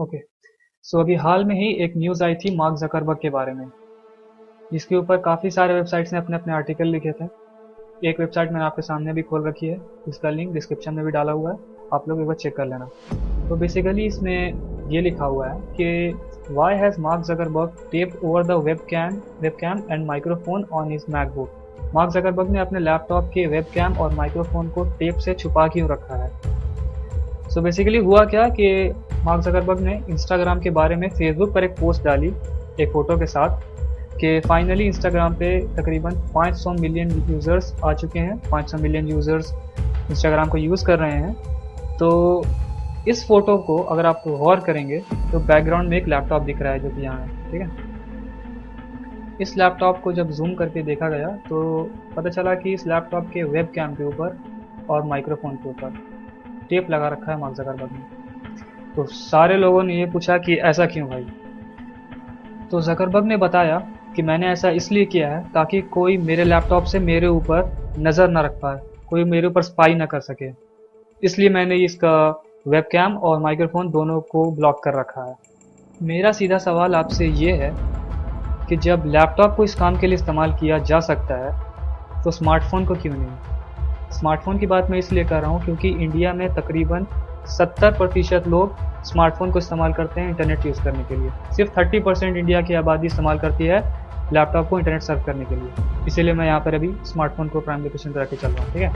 Okay. सो अभी हाल में ही एक न्यूज़ आई थी मार्क जकरबर्ग के बारे में, जिसके ऊपर काफ़ी सारे वेबसाइट्स ने अपने अपने आर्टिकल लिखे थे। एक वेबसाइट मैंने आपके सामने भी खोल रखी है, इसका लिंक डिस्क्रिप्शन में भी डाला हुआ है, आप लोग एक बार चेक कर लेना। तो बेसिकली इसमें ये लिखा हुआ है कि why has Mark Zuckerberg taped over the webcam and microphone on his MacBook. Mark Zuckerberg ने अपने लैपटॉप के वेबकैम और माइक्रोफोन को टेप से छुपा क्यों रखा है। सो बेसिकली हुआ क्या कि मार्क जकरबर्ग ने इंस्टाग्राम के बारे में फेसबुक पर एक पोस्ट डाली एक फ़ोटो के साथ कि फाइनली इंस्टाग्राम पे तकरीबन 500 मिलियन यूज़र्स आ चुके हैं, 500 मिलियन यूज़र्स इंस्टाग्राम को यूज़ कर रहे हैं। तो इस फ़ोटो को अगर आप गौर करेंगे तो बैकग्राउंड में एक लैपटॉप दिख रहा है जो कि यहाँ है, ठीक है। इस लैपटॉप को जब जूम करके देखा गया तो पता चला कि इस लैपटॉप के वेब कैम के ऊपर और माइक्रोफोन के ऊपर टेप लगा रखा है मार्क जकरबर्ग ने। तो सारे लोगों ने ये पूछा कि ऐसा क्यों भाई। तो जकरबर्ग ने बताया कि मैंने ऐसा इसलिए किया है ताकि कोई मेरे लैपटॉप से मेरे ऊपर नज़र ना रख पाए, कोई मेरे ऊपर स्पाई ना कर सके, इसलिए मैंने इसका वेबकैम और माइक्रोफोन दोनों को ब्लॉक कर रखा है। मेरा सीधा सवाल आपसे ये है कि जब लैपटॉप को इस काम के लिए इस्तेमाल किया जा सकता है तो स्मार्टफोन को क्यों नहीं। स्मार्टफोन की बात मैं इसलिए कर रहा हूँ क्योंकि इंडिया में तकरीबन 70% लोग स्मार्टफोन को इस्तेमाल करते हैं इंटरनेट यूज़ करने के लिए। सिर्फ 30% इंडिया की आबादी इस्तेमाल करती है लैपटॉप को इंटरनेट सर्फ करने के लिए। इसीलिए मैं यहाँ पर अभी स्मार्टफोन को प्राइम लोकेशन पर रख के चल रहा हूँ, ठीक है।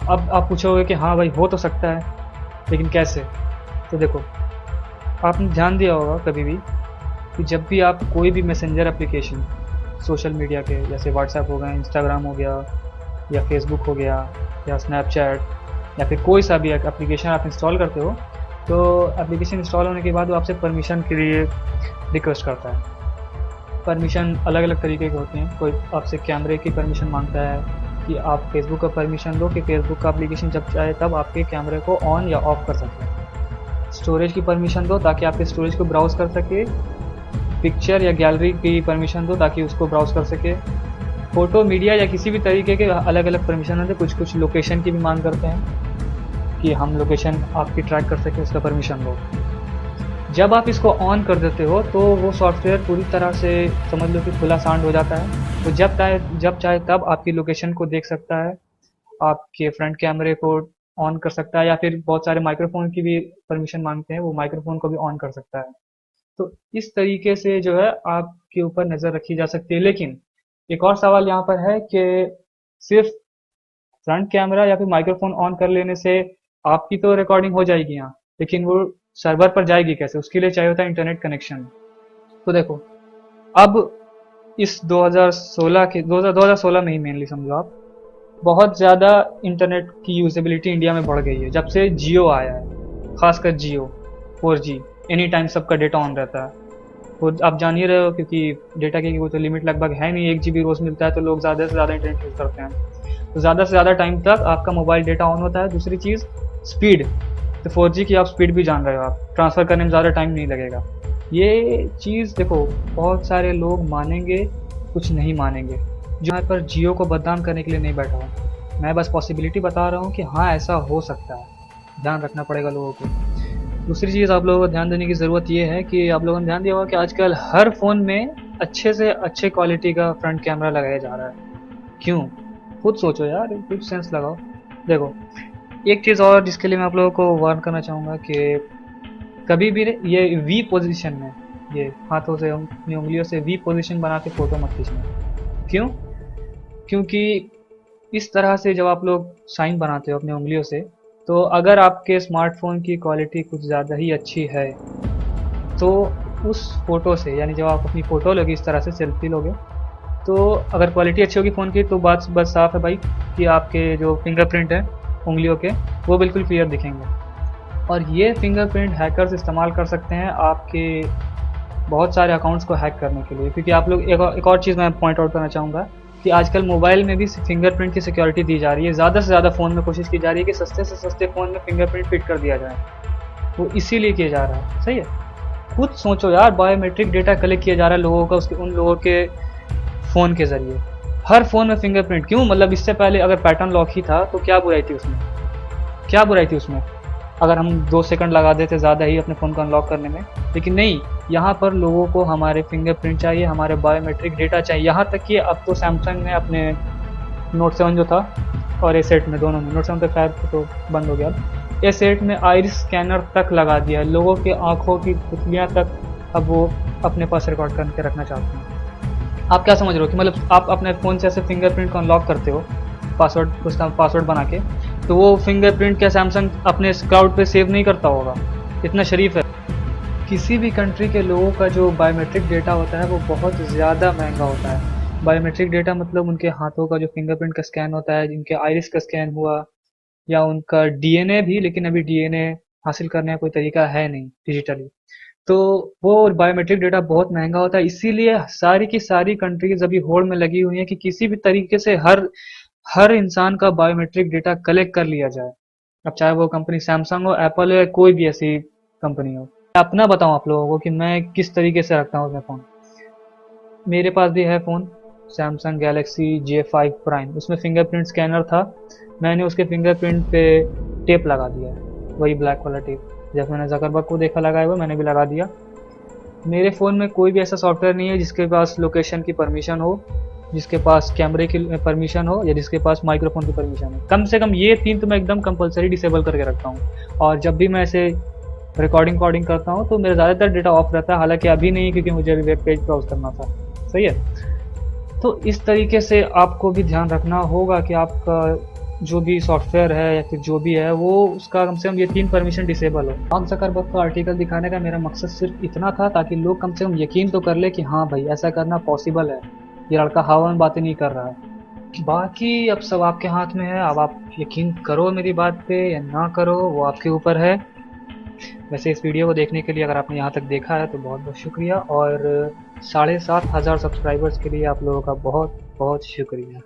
अब आप पूछोगे कि हाँ भाई हो तो सकता है, लेकिन कैसे। तो देखो, आपने ध्यान दिया होगा कभी भी कि जब भी आप कोई भी मैसेंजर एप्लीकेशन सोशल मीडिया के जैसे व्हाट्सएप हो गया, इंस्टाग्राम हो गया, या फेसबुक हो गया, या स्नैपचैट, या फिर कोई सा भी एप्लीकेशन आप इंस्टॉल करते हो, तो एप्लीकेशन इंस्टॉल होने के बाद वो आपसे परमिशन के लिए रिक्वेस्ट करता है। परमिशन अलग अलग तरीके के होते हैं। कोई आपसे कैमरे की परमिशन मांगता है कि आप फेसबुक का परमिशन दो कि फेसबुक का एप्लीकेशन जब चाहे तब आपके कैमरे को ऑन या ऑफ कर सके। स्टोरेज की परमिशन दो ताकि आपके स्टोरेज को ब्राउज़ कर सके। पिक्चर या गैलरी की परमिशन दो ताकि उसको ब्राउज़ कर सके। फ़ोटो मीडिया या किसी भी तरीके के अलग अलग परमिशन होते हैं। कुछ कुछ लोकेशन की भी मांग करते हैं कि हम लोकेशन आपकी ट्रैक कर सके, उसका परमिशन दो। जब आप इसको ऑन कर देते हो तो वो सॉफ्टवेयर पूरी तरह से समझ लो कि खुला सांड हो जाता है। तो जब चाहे तब आपकी लोकेशन को देख सकता है, आपके फ्रंट कैमरे को ऑन कर सकता है, या फिर बहुत सारे माइक्रोफोन की भी परमिशन मांगते हैं, वो माइक्रोफोन को भी ऑन कर सकता है। तो इस तरीके से जो है आपके ऊपर नज़र रखी जा सकती है। लेकिन एक और सवाल यहाँ पर है कि सिर्फ फ्रंट कैमरा या फिर माइक्रोफोन ऑन कर लेने से आपकी तो रिकॉर्डिंग हो जाएगी यहाँ, लेकिन वो सर्वर पर जाएगी कैसे, उसके लिए चाहिए होता है इंटरनेट कनेक्शन। तो देखो, अब इस 2016 में ही मेनली समझो आप, बहुत ज़्यादा इंटरनेट की यूजेबिलिटी इंडिया में बढ़ गई है जब से जियो आया है। खासकर जियो 4G, एनी टाइम सबका डेटा ऑन रहता है। वो आप जान ही रहे हो क्योंकि डेटा की वो तो लिमिट लगभग है नहीं, 1 GB रोज़ मिलता है, तो लोग ज़्यादा से ज़्यादा इंटरनेट यूज़ करते हैं। तो ज़्यादा से ज़्यादा टाइम तक आपका मोबाइल डेटा ऑन होता है। दूसरी चीज़ स्पीड, तो 4G की आप स्पीड भी जान रहे हो, आप ट्रांसफ़र करने में ज़्यादा टाइम नहीं लगेगा। ये चीज़ देखो, बहुत सारे लोग मानेंगे, कुछ नहीं मानेंगे। जो यहाँ पर जियो को बदनाम करने के लिए नहीं बैठा हूँ, मैं बस पॉसिबिलिटी बता रहा हूँ कि हाँ ऐसा हो सकता है, ध्यान रखना पड़ेगा लोगों को। दूसरी चीज़ आप लोगों को ध्यान देने की ज़रूरत ये है कि आप लोगों ने ध्यान दिया होगा कि आजकल हर फ़ोन में अच्छे से अच्छे क्वालिटी का फ्रंट कैमरा लगाया जा रहा है। क्यों? खुद सोचो यार, कुछ सेंस लगाओ। देखो, एक चीज़ और जिसके लिए मैं आप लोगों को वार्न करना चाहूँगा कि कभी भी ये वी पोजीशन में, ये हाथों से अपनी उंगलियों से वी पोजीशन बना के फ़ोटो मत खींचना। क्यों? क्योंकि इस तरह से जब आप लोग साइन बनाते हो अपनी उंगलियों से, तो अगर आपके स्मार्टफोन की क्वालिटी कुछ ज़्यादा ही अच्छी है तो उस फ़ोटो से, यानी जब आप अपनी फ़ोटो लोगे इस तरह से सेल्फी लोगे, तो अगर क्वालिटी अच्छी होगी फ़ोन की तो बात बस साफ है भाई कि आपके जो फिंगरप्रिंट है उंगलियों के वो बिल्कुल क्लियर दिखेंगे। और ये फिंगरप्रिंट हैकर्स इस्तेमाल कर सकते हैं आपके बहुत सारे अकाउंट्स को हैक करने के लिए। क्योंकि आप लोग एक और चीज़ मैं पॉइंट आउट करना चाहूँगा कि आजकल मोबाइल में भी फिंगरप्रिंट की सिक्योरिटी दी जा रही है। ज़्यादा से ज़्यादा फ़ोन में कोशिश की जा रही है कि सस्ते से सस्ते फ़ोन में फिंगरप्रिंट फिट कर दिया जाए। वो इसीलिए किया जा रहा है, सही है। खुद सोचो यार, बायोमेट्रिक डेटा कलेक्ट किया जा रहा है लोगों का उसके उन लोगों के फ़ोन के ज़रिए। हर फ़ोन में फिंगरप्रिंट क्यों? मतलब इससे पहले अगर पैटर्न लॉक ही था तो क्या बुराई थी उसमें? क्या बुराई थी उसमें? अगर हम 2 सेकंड लगा देते ज़्यादा ही अपने फ़ोन को अनलॉक करने में, लेकिन नहीं, यहाँ पर लोगों को हमारे फिंगरप्रिंट चाहिए, हमारे बायोमेट्रिक डेटा चाहिए। यहाँ तक कि अब तो सैमसंग ने अपने नोट 7 जो था और A8 में, दोनों में, नोट 7 तक शायद तो बंद हो गया, A8 में आइरिस स्कैनर तक लगा दिया है। लोगों की आंखों की पुतलियाँ तक अब वो अपने पास रिकॉर्ड करके रखना चाहते हैं। आप क्या समझ रहे हो कि मतलब आप अपने फ़ोन से ऐसे फिंगरप्रिंट को अनलॉक करते हो, पासवर्ड, उसका पासवर्ड बना के, तो वो फिंगरप्रिंट क्या सैमसंग अपने क्लाउड पे सेव नहीं करता होगा? इतना शरीफ है। किसी भी कंट्री के लोगों का जो बायोमेट्रिक डेटा होता है वो बहुत ज़्यादा महंगा होता है। बायोमेट्रिक डेटा मतलब उनके हाथों का जो फिंगरप्रिंट का स्कैन होता है, जिनके आइरिस का स्कैन हुआ, या उनका डीएनए भी, लेकिन अभी डीएनए हासिल करने का कोई तरीका है नहीं डिजिटली। तो वो बायोमेट्रिक डेटा बहुत महंगा होता है, इसीलिए सारी की सारी कंट्रीज अभी होड़ में लगी हुई हैं कि किसी भी तरीके से हर हर इंसान का बायोमेट्रिक डेटा कलेक्ट कर लिया जाए। अब चाहे वो कंपनी सैमसंग हो, एप्पल हो, या कोई भी ऐसी कंपनी हो। मैं अपना बताऊं आप लोगों को कि मैं किस तरीके से रखता हूँ अपना फ़ोन। मेरे पास भी है phone, Samsung Galaxy J5 prime, उसमें फिंगरप्रिंट स्कैनर था। मैंने उसके फिंगरप्रिंट पे टेप लगा दिया है, वही ब्लैक वाला टेप। जब मैंने जकरबर्ग को देखा लगाया हुआ, मैंने भी लगा दिया। मेरे फ़ोन में कोई भी ऐसा सॉफ्टवेयर नहीं है जिसके पास लोकेशन की परमिशन हो, जिसके पास कैमरे की परमिशन हो, या जिसके पास माइक्रोफोन की परमिशन हो। कम से कम ये 3 तो मैं एकदम कंपलसरी डिसेबल करके रखता हूँ। और जब भी मैं ऐसे रिकॉर्डिंग करता हूँ तो मेरा ज़्यादातर डेटा ऑफ रहता है, हालांकि अभी नहीं, क्योंकि मुझे अभी वेब पेज ब्राउज करना था। सही है। तो इस तरीके से आपको भी ध्यान रखना होगा कि आपका जो भी सॉफ्टवेयर है या फिर जो भी है, वो उसका कम से कम ये 3 परमिशन डिसेबल हो। मार्क जकरबर्ग का आर्टिकल दिखाने का मेरा मकसद सिर्फ इतना था ताकि लोग कम से कम यकीन तो कर ले कि हाँ भाई, ऐसा करना पॉसिबल है, ये लड़का हवा में बातें नहीं कर रहा है। बाकी अब सब आपके हाथ में है। अब आप यकीन करो मेरी बात पे या ना करो, वो आपके ऊपर है। वैसे इस वीडियो को देखने के लिए, अगर आपने यहाँ तक देखा है तो बहुत बहुत शुक्रिया, और 7,500 सब्सक्राइबर्स के लिए आप लोगों का बहुत बहुत शुक्रिया।